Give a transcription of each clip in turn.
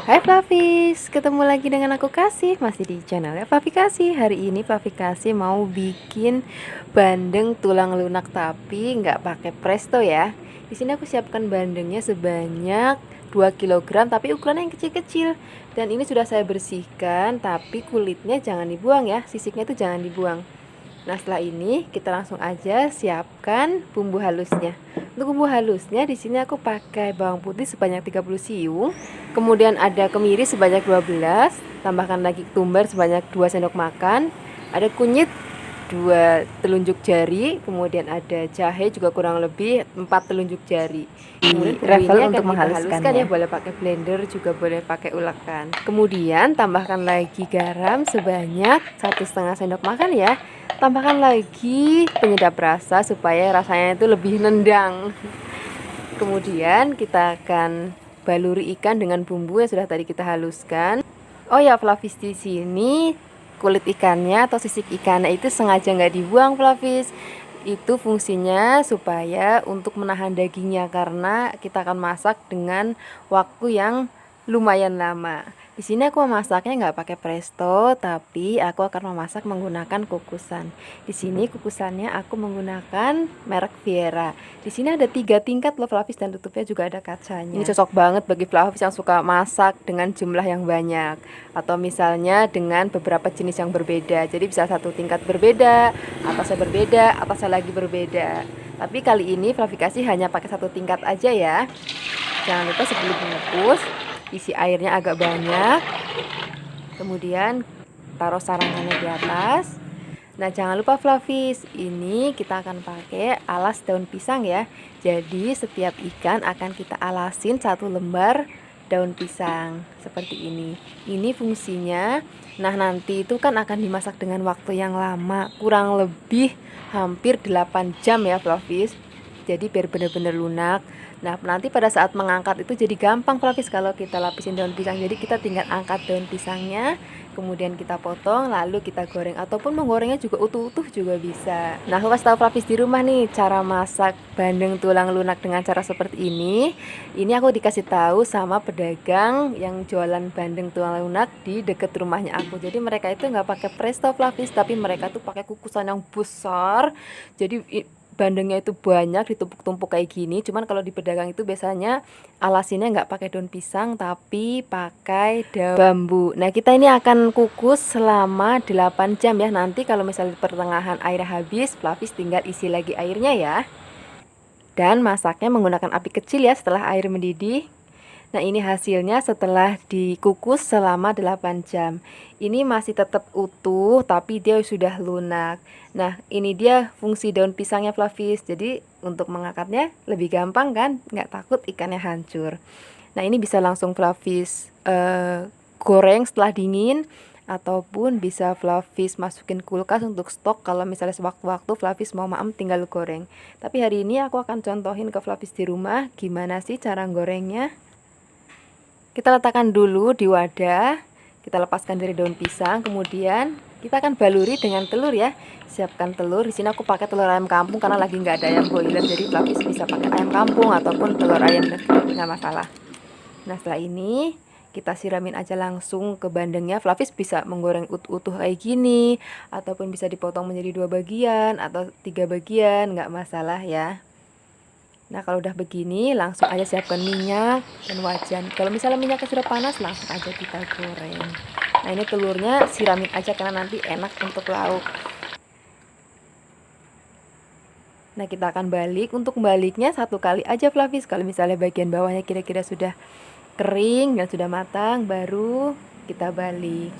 Hai Flavis, ketemu lagi dengan aku Kasih, masih di channelnya Flavi Kasih. Hari ini Flavi Kasih mau bikin bandeng tulang lunak tapi nggak pakai presto ya. Di sini aku siapkan bandengnya sebanyak 2 kg tapi ukurannya yang kecil-kecil. Dan ini sudah saya bersihkan tapi kulitnya jangan dibuang ya, sisiknya itu jangan dibuang. Nah, setelah ini kita langsung aja siapkan bumbu halusnya. Untuk bumbu halusnya di sini aku pakai bawang putih sebanyak 30 siung, kemudian ada kemiri sebanyak 12, tambahkan lagi ketumbar sebanyak 2 sendok makan, ada kunyit 2 telunjuk jari, kemudian ada jahe juga kurang lebih 4 telunjuk jari. Kemudian bumbu ini akan kita haluskan ya, boleh pakai blender juga boleh pakai ulekan. Kemudian tambahkan lagi garam sebanyak 1,5 sendok makan ya. Tambahkan lagi penyedap rasa supaya rasanya itu lebih nendang. Kemudian kita akan baluri ikan dengan bumbu yang sudah tadi kita haluskan. Oh ya, Flavis, di sini kulit ikannya atau sisik ikannya itu sengaja nggak dibuang, Flavis. Itu fungsinya supaya untuk menahan dagingnya karena kita akan masak dengan waktu yang lumayan lama. Di sini aku memasaknya nggak pakai presto, tapi aku akan memasak menggunakan kukusan. Di sini kukusannya aku menggunakan merek Viera. Di sini ada 3 tingkat loh, Flavis, dan tutupnya juga ada kacanya. Ini cocok banget bagi Flavis yang suka masak dengan jumlah yang banyak, atau misalnya dengan beberapa jenis yang berbeda. Jadi bisa 1 tingkat berbeda, atasnya berbeda, atasnya lagi berbeda. Tapi kali ini Flavi Kasih hanya pakai 1 tingkat aja ya. Jangan lupa sebelum mengukus isi airnya agak banyak, kemudian taruh sarangannya di atas. Nah, jangan lupa Flavis, ini kita akan pakai alas daun pisang ya. Jadi setiap ikan akan kita alasin 1 lembar daun pisang seperti ini. Ini fungsinya, nah nanti itu kan akan dimasak dengan waktu yang lama, kurang lebih hampir 8 jam ya Flavis. Jadi biar benar-benar lunak. Nah, nanti pada saat mengangkat itu jadi gampang Flavis kalau kita lapisin daun pisang. Jadi kita tinggal angkat daun pisangnya, kemudian kita potong, lalu kita goreng. Ataupun menggorengnya juga utuh-utuh juga bisa. Nah, aku kasih tahu Flavis di rumah nih cara masak bandeng tulang lunak dengan cara seperti ini. Ini aku dikasih tahu sama pedagang yang jualan bandeng tulang lunak di deket rumahnya aku. Jadi mereka itu nggak pakai presto Flavis, tapi mereka tuh pakai kukusan yang besar. Jadi bandengnya itu banyak ditumpuk-tumpuk kayak gini. Cuman kalau di pedagang itu biasanya alasinnya nggak pakai daun pisang tapi pakai daun bambu. Nah, kita ini akan kukus selama 8 jam ya. Nanti kalau misalnya di pertengahan air habis, Flavis tinggal isi lagi airnya ya. Dan masaknya menggunakan api kecil ya setelah air mendidih. Nah, ini hasilnya setelah dikukus selama 8 jam. Ini masih tetap utuh tapi dia sudah lunak. Nah, ini dia fungsi daun pisangnya Flavis. Jadi untuk mengangkatnya lebih gampang kan, nggak takut ikannya hancur. Nah, ini bisa langsung Flavis goreng setelah dingin, ataupun bisa Flavis masukin kulkas untuk stok kalau misalnya sewaktu-waktu Flavis mau maem tinggal goreng. Tapi hari ini aku akan contohin ke Flavis di rumah gimana sih cara gorengnya. Kita letakkan dulu di wadah, kita lepaskan dari daun pisang, kemudian kita akan baluri dengan telur ya. Siapkan telur. Di sini aku pakai telur ayam kampung karena lagi nggak ada ayam broiler, jadi Flavis bisa pakai ayam kampung ataupun telur ayam negeri, nggak masalah. Nah, setelah ini kita siramin aja langsung ke bandengnya. Flavis bisa menggoreng utuh kayak gini, ataupun bisa dipotong menjadi 2 bagian atau 3 bagian, nggak masalah ya. Nah, kalau udah begini langsung aja siapkan minyak dan wajan. Kalau misalnya minyaknya sudah panas langsung aja kita goreng. Nah, ini telurnya siramin aja karena nanti enak untuk lauk. Nah, kita akan balik. Untuk baliknya 1 kali aja Flavis. Kalau misalnya bagian bawahnya kira-kira sudah kering dan sudah matang, baru kita balik.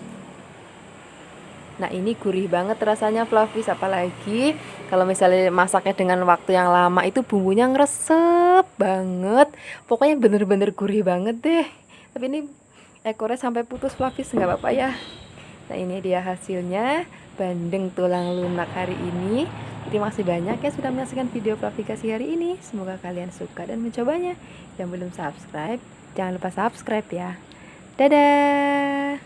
Nah, ini gurih banget rasanya Flavis, apalagi kalau misalnya masaknya dengan waktu yang lama itu bumbunya ngeresep banget. Pokoknya bener-bener gurih banget deh. Tapi ini ekornya sampai putus Flavis, nggak apa-apa ya. Nah, ini dia hasilnya bandeng tulang lunak hari ini. Terima kasih banyak ya sudah menyaksikan video Flavi Kasih hari ini. Semoga kalian suka dan mencobanya. Yang belum subscribe, jangan lupa subscribe ya. Dadah.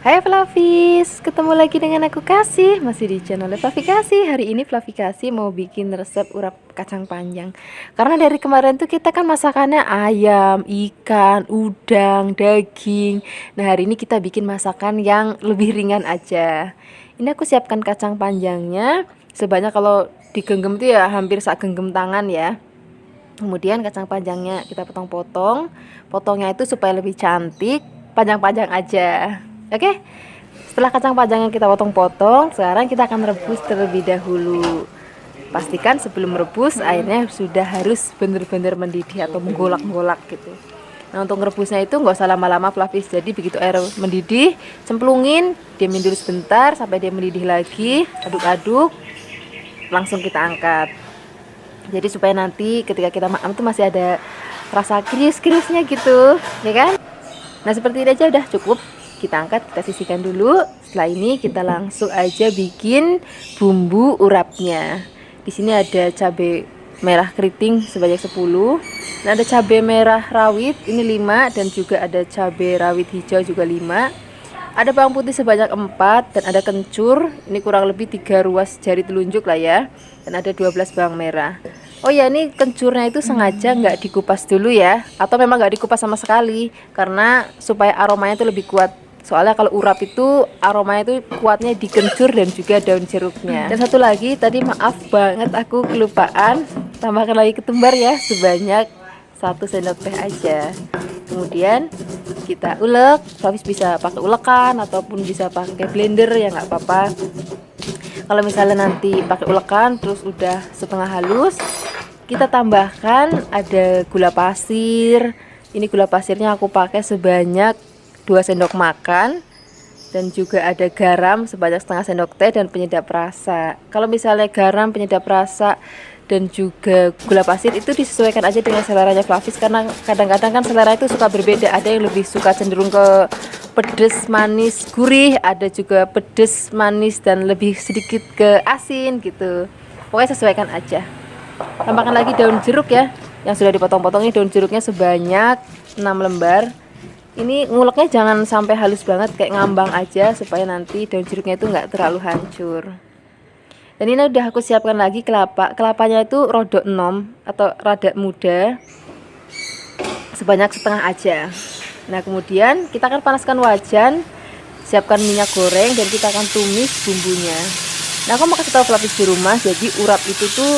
Hai Flavis, ketemu lagi dengan aku Kasih, masih di channel Flavi Kasih. Hari ini Flavi Kasih mau bikin resep urap kacang panjang. Karena dari kemarin tuh kita kan masakannya ayam, ikan, udang, daging. Nah hari ini kita bikin masakan yang lebih ringan aja. Ini aku siapkan kacang panjangnya sebanyak, kalau digenggam tuh ya hampir sak genggam tangan ya. Kemudian kacang panjangnya kita potong-potong. Potongnya itu supaya lebih cantik, panjang-panjang aja. Oke, setelah kacang panjangnya kita potong-potong, sekarang kita akan rebus terlebih dahulu. Pastikan sebelum rebus airnya sudah harus benar-benar mendidih atau menggolak-golak gitu. Nah untuk merebusnya itu nggak usah lama-lama Flavis. Jadi begitu air mendidih, cemplungin, diamin dulu sebentar sampai dia mendidih lagi, aduk-aduk, langsung kita angkat. Jadi supaya nanti ketika kita makan itu masih ada rasa krius-kriusnya gitu, ya kan? Nah seperti ini aja udah cukup. Kita angkat, kita sisihkan dulu. Setelah ini kita langsung aja bikin bumbu urapnya. Di sini ada cabai merah keriting sebanyak 10. Dan ada cabai merah rawit ini 5, dan juga ada cabai rawit hijau juga 5. Ada bawang putih sebanyak 4, dan ada kencur ini kurang lebih 3 ruas jari telunjuk lah ya. Dan ada 12 bawang merah. Oh ya, ini kencurnya itu sengaja nggak dikupas dulu ya, atau memang nggak dikupas sama sekali, karena supaya aromanya itu lebih kuat. Soalnya kalau urap itu aromanya itu kuatnya di kencur dan juga daun jeruknya. Dan satu lagi tadi maaf banget aku kelupaan, tambahkan lagi ketumbar ya sebanyak 1 sendok teh aja. Kemudian kita ulek, Flavis bisa pakai ulekan ataupun bisa pakai blender ya nggak apa-apa. Kalau misalnya nanti pakai ulekan terus udah setengah halus, kita tambahkan ada gula pasir. Ini gula pasirnya aku pakai sebanyak 2 sendok makan, dan juga ada garam sebanyak setengah sendok teh dan penyedap rasa. Kalau misalnya garam, penyedap rasa, dan juga gula pasir itu disesuaikan aja dengan seleranya Flavis, karena kadang-kadang kan selera itu suka berbeda. Ada yang lebih suka cenderung ke pedes, manis, gurih, ada juga pedes, manis, dan lebih sedikit ke asin gitu. Pokoknya sesuaikan aja. Tambahkan lagi daun jeruk ya, yang sudah dipotong-potong. Ini daun jeruknya sebanyak 6 lembar. Ini nguleknya jangan sampai halus banget, kayak ngambang aja supaya nanti daun jeruknya itu nggak terlalu hancur. Dan ini udah aku siapkan lagi kelapanya itu rodok enom atau rada muda, sebanyak setengah aja. Nah kemudian kita akan panaskan wajan, siapkan minyak goreng, dan kita akan tumis bumbunya. Nah aku mau kasih tahu Flavis di rumah, jadi urap itu tuh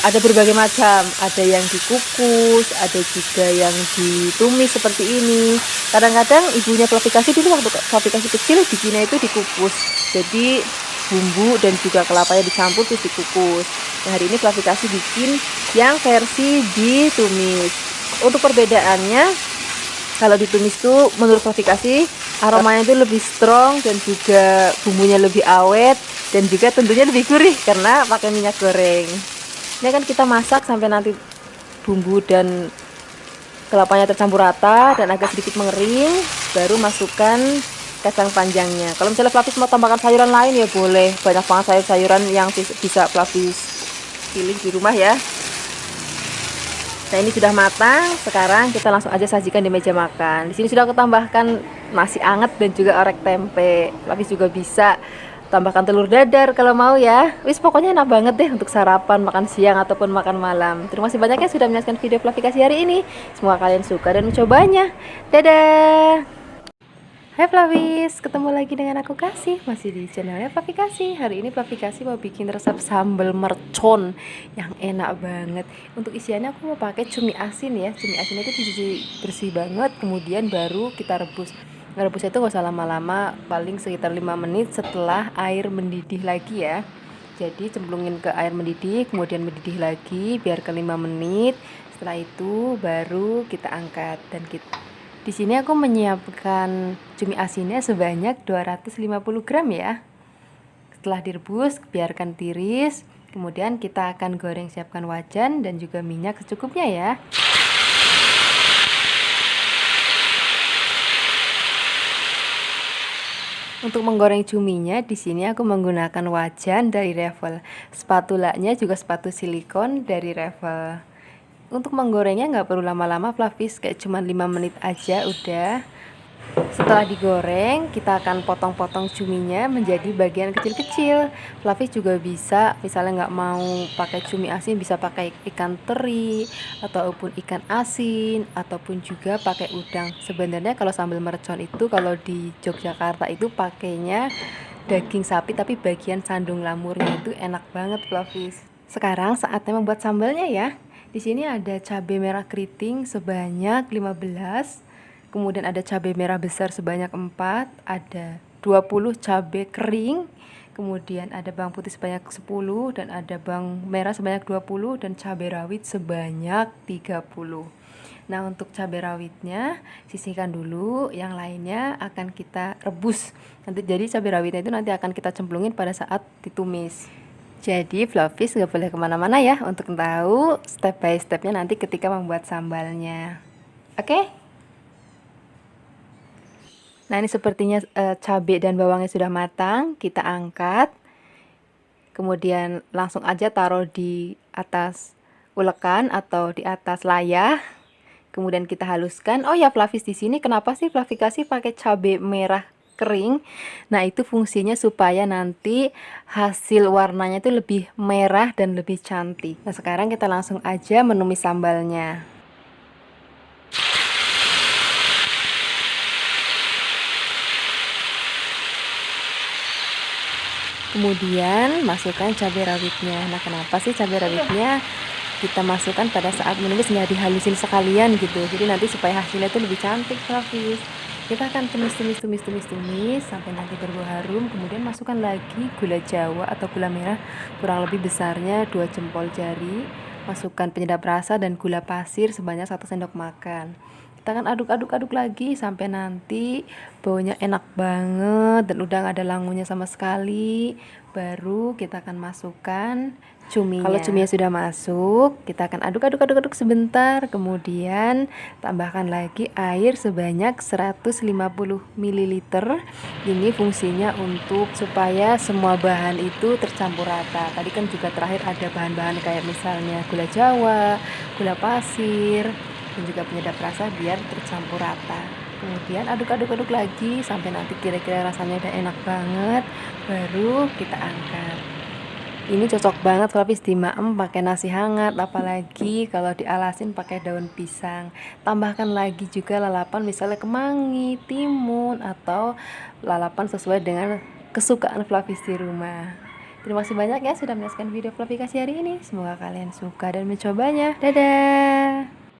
ada berbagai macam. Ada yang dikukus, ada juga yang ditumis seperti ini. Kadang-kadang ibunya Flavi Kasih dulu waktu Flavi Kasih kecil bikinnya itu dikukus. Jadi bumbu dan juga kelapanya dicampur terus dikukus. Nah hari ini Flavi Kasih bikin yang versi ditumis. Untuk perbedaannya, kalau ditumis tuh menurut Flavi Kasih aromanya itu lebih strong, dan juga bumbunya lebih awet, dan juga tentunya lebih gurih karena pakai minyak goreng. Ini kan kita masak sampai nanti bumbu dan kelapanya tercampur rata dan agak sedikit mengering, baru masukkan kacang panjangnya. Kalau misalnya Flavis mau tambahkan sayuran lain ya boleh, banyak banget sayur-sayuran yang bisa Flavis pilih di rumah ya. Nah ini sudah matang, sekarang kita langsung aja sajikan di meja makan. Di sini sudah aku tambahkan nasi anget dan juga orek tempe. Flavis juga bisa tambahkan telur dadar kalau mau ya. Wis pokoknya enak banget deh untuk sarapan, makan siang ataupun makan malam. Terima kasih banyak ya sudah menyaksikan video Flavi Kasih hari ini. Semoga kalian suka dan mencobanya. Dadah. Hai Flavis, ketemu lagi dengan aku Kasih, masih di channelnya Flavi Kasih. Hari ini Flavi Kasih mau bikin resep sambal mercon yang enak banget. Untuk isiannya aku mau pakai cumi asin ya. Cumi asin itu dicuci bersih banget, kemudian baru kita rebus. Rebusnya itu gak usah lama-lama, paling sekitar 5 menit setelah air mendidih lagi ya. Jadi cemplungin ke air mendidih, kemudian mendidih lagi biarkan 5 menit. Setelah itu baru kita angkat. Dan di sini aku menyiapkan cumi asinnya sebanyak 250 gram ya. Setelah direbus, biarkan tiris. Kemudian kita akan goreng, siapkan wajan dan juga minyak secukupnya ya. Untuk menggoreng cuminya, di sini aku menggunakan wajan dari Revel. Spatulanya juga spatu silikon dari Revel. Untuk menggorengnya nggak perlu lama-lama Flavis, kayak cuma 5 menit aja udah. Setelah digoreng, kita akan potong-potong cuminya menjadi bagian kecil-kecil. Fluffy juga bisa, misalnya nggak mau pakai cumi asin, bisa pakai ikan teri, ataupun ikan asin, ataupun juga pakai udang. Sebenarnya kalau sambal mercon itu, kalau di Yogyakarta itu pakainya daging sapi, tapi bagian sandung lamurnya itu enak banget, Fluffy. Sekarang saatnya membuat sambalnya ya. Di sini ada cabai merah keriting sebanyak 15. Kemudian ada cabai merah besar sebanyak 4, ada 20 cabai kering, kemudian ada bawang putih sebanyak 10, dan ada bawang merah sebanyak 20, dan cabai rawit sebanyak 30. Nah, untuk cabai rawitnya sisihkan dulu, yang lainnya akan kita rebus. Jadi cabai rawitnya itu nanti akan kita cemplungin pada saat ditumis. Jadi Fluffy gak boleh kemana-mana ya untuk tahu step by stepnya nanti ketika membuat sambalnya. Oke? Nah, ini sepertinya cabai dan bawangnya sudah matang, kita angkat. Kemudian langsung aja taruh di atas ulekan atau di atas layah. Kemudian kita haluskan. Oh ya, Fluffy, di sini kenapa sih Fluffy kasih pakai cabai merah kering? Nah, itu fungsinya supaya nanti hasil warnanya itu lebih merah dan lebih cantik. Nah, sekarang kita langsung aja menumis sambalnya. Kemudian masukkan cabai rawitnya. Nah, kenapa sih cabai rawitnya kita masukkan pada saat menumis, nggak dihalusin sekalian gitu? Jadi nanti supaya hasilnya itu lebih cantik, Fluffy. Kita akan tumis sampai nanti berbau harum. Kemudian masukkan lagi gula jawa atau gula merah kurang lebih besarnya 2 jempol jari. Masukkan penyedap rasa dan gula pasir sebanyak 1 sendok makan. Kita akan aduk-aduk lagi sampai nanti baunya enak banget dan udah gak ada langunya sama sekali. Baru kita akan masukkan cuminya. Kalau cuminya sudah masuk, kita akan aduk sebentar. Kemudian tambahkan lagi air sebanyak 150 ml. Ini fungsinya untuk supaya semua bahan itu tercampur rata. Tadi kan juga terakhir ada bahan-bahan kayak misalnya gula jawa, gula pasir, dan juga penyedap rasa biar tercampur rata. Kemudian aduk-aduk lagi sampai nanti kira-kira rasanya udah enak banget. Baru kita angkat. Ini cocok banget kalau habis dimaem pakai nasi hangat, apalagi kalau dialasin pakai daun pisang. Tambahkan lagi juga lalapan misalnya kemangi, timun, atau lalapan sesuai dengan kesukaan Fluffy di rumah. Terima kasih banyak ya sudah menyaksikan video Fluffy hari ini. Semoga kalian suka dan mencobanya. Dadah!